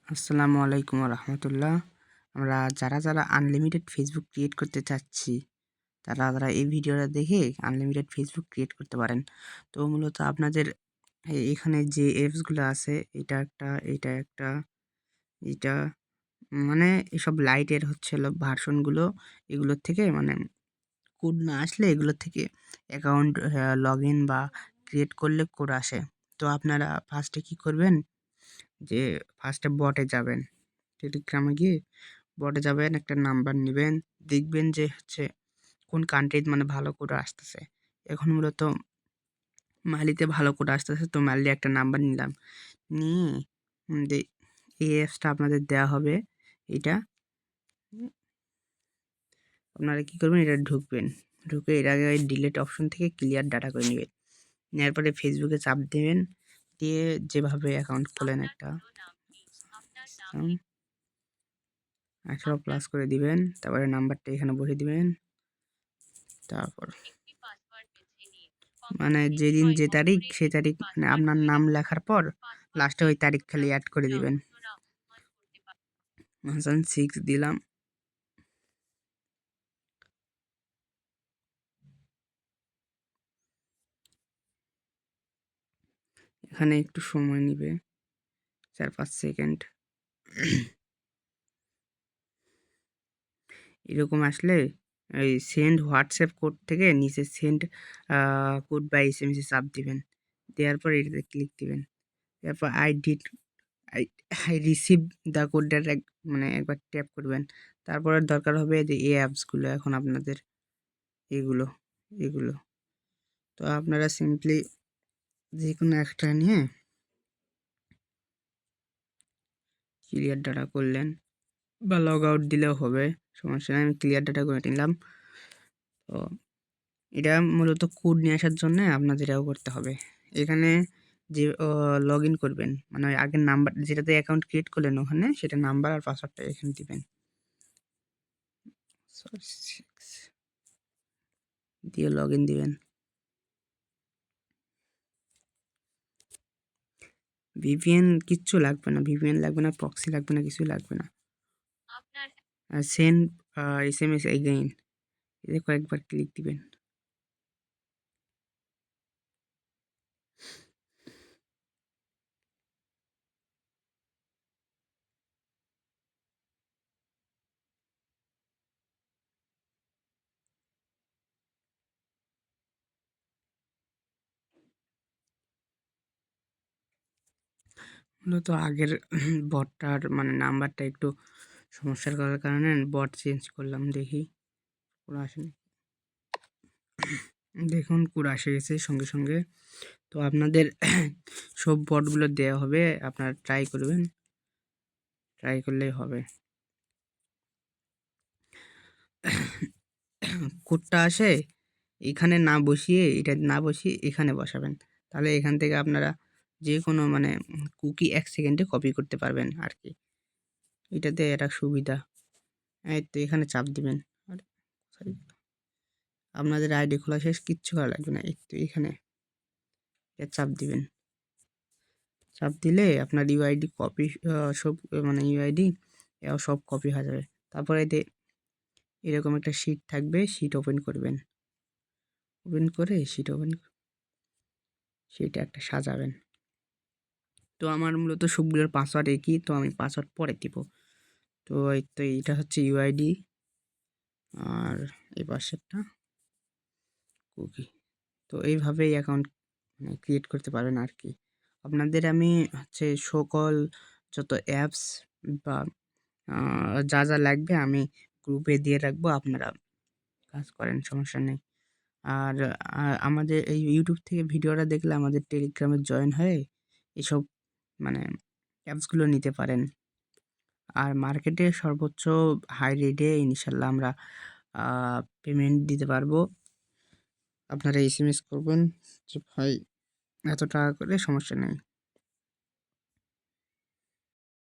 আসসালামু আলাইকুম রহমতুল্লাহ। আমরা যারা আনলিমিটেড ফেসবুক ক্রিয়েট করতে চাচ্ছি তারা এই ভিডিওটা দেখে আনলিমিটেড ফেসবুক ক্রিয়েট করতে পারেন। তো মূলত আপনাদের এখানে যে অ্যাপসগুলো আছে এটা একটা এটা মানে এসব লাইটের হচ্ছে হলো ভার্সনগুলো, এগুলোর থেকে মানে কোড না আসলে এগুলোর থেকে অ্যাকাউন্ট লগ ইন বা ক্রিয়েট করলে কোড আসে। তো আপনারা ফার্স্টে কী করবেন, যে ফার্স্টে বটে যাবেন, টেলিগ্রামে গিয়ে বটে যাবেন, একটা নাম্বার নেবেন, দেখবেন যে হচ্ছে কোন কান্ট্রির মানে ভালো করে আসতেছে। এখন মূলত মালিতে ভালো করে আসতেছে, তো মালি একটা নাম্বার নিলাম, নিয়ে এই অ্যাপসটা আপনাদের দেওয়া হবে। এটা আপনারা কী করবেন, এটা ঢুকবেন, ঢুকে এর আগে ওই ডিলিট অপশন থেকে ক্লিয়ার ডাটা করে নেবেন। নেওয়ার পরে ফেসবুকে চাপ দেবেন, দিয়ে যেভাবে অ্যাকাউন্ট খোলেন একটা 18+ করে দিবেন, তারপরে নাম্বারটা এখানে বসিয়ে দিবেন। তারপর মানে যেদিন যে তারিখ সে তারিখ মানে আপনার নাম লেখার পর লাস্টে ওই তারিখ খালি অ্যাড করে দিবেন। হাসান 6 দিলাম। এখানে একটু সময় নিবে, 4-5 সেকেন্ড। এরকম আসলে ওই সেন্ড হোয়াটসঅ্যাপ কোড থেকে নিচে সেন্ড কোড বা SMS চাপ দিবেন, দেওয়ার পর এটাতে ক্লিক দিবেন। তারপর আই আই রিসিভ দ্য কোডটা মানে একবার ট্যাপ করবেন। তারপরে দরকার হবে যে এই অ্যাপসগুলো এখন আপনাদের এগুলো। তো আপনারা সিম্পলি যে কোনো একটা নিয়ে ক্লিয়ার ডাটা করলেন বা লগ আউট দিলেও হবে, সমস্যা নেই। আমি ক্লিয়ার ডাটা করে নিলাম। তো এটা মূলত কোড নিয়ে আসার জন্য আপনাদের এটাও করতে হবে। এখানে যে লগ ইন করবেন মানে ওই আগের নাম্বার যেটাতে অ্যাকাউন্ট ক্রিয়েট করলেন ওখানে সেটা নাম্বার আর পাসওয়ার্ডটা এখানে দিবেন। দিয়ে লগ ইন দিবেন। ভিপিএন কিচ্ছু লাগবে না, প্রক্সি লাগবে না, কিছুই লাগবে না। সেন্ড SMS এগেইন এতে কয়েকবার ক্লিক দিবেন। মূলত আগের বটটার মানে নাম্বারটা একটু সমস্যার করার কারণে বট চেঞ্জ করলাম, দেখি কোড আসেনি। দেখুন কোড এসে গেছে সঙ্গে। তো আপনাদের সব বটগুলো দেওয়া হবে, আপনারা ট্রাই করবেন, ট্রাই করলেই হবে। কোডটা আসে এখানে না বসিয়ে, এটা না বসিয়ে এখানে বসাবেন, তাহলে এখান থেকে আপনারা যে কোনো মানে কুকি 1 সেকেন্ডে কপি করতে পারবেন আর কি। এটাতে একটা সুবিধা। এই তো এখানে চাপ দিবেন, আর সরি আপনাদের আইডি খোলা শেষ, কিচ্ছু করা লাগবে না। এই তো এখানে চাপ দিবেন, চাপ দিলে আপনার ইউআইডি কপি সব মানে ইউআইডি সব কপি হয়ে যাবে। তারপরে এরকম একটা শিট থাকবে, শিট ওপেন করবেন, ওপেন করে সেটা একটা সাজাবেন। তো আমার মূলত সবগুলোর পাসওয়ার্ড একই, তো আমি পাসওয়ার্ড পরে দিব। তো এইটা হচ্ছে ইউআইডি, আর এই পাশেরটা কুকি। তো এইভাবেই অ্যাকাউন্ট ক্রিয়েট করতে পারবেন আর কি। আপনাদের আমি হচ্ছে সকল যত অ্যাপস বা যা লাগবে আমি গ্রুপে দিয়ে রাখবো, আপনারা কাজ করেন, সমস্যা নেই। আর আমাদের এই ইউটিউব থেকে ভিডিওটা দেখলে আমাদের টেলিগ্রামে জয়েন হয়ে এসব মানে অ্যাপসগুলো নিতে পারেন। আর মার্কেটে সর্বোচ্চ হাই রেটে ইনশাল্লাহ আমরা পেমেন্ট দিতে পারবো। আপনারা SMS করবেন যে ভাই এত টাকা করে, সমস্যা নেই।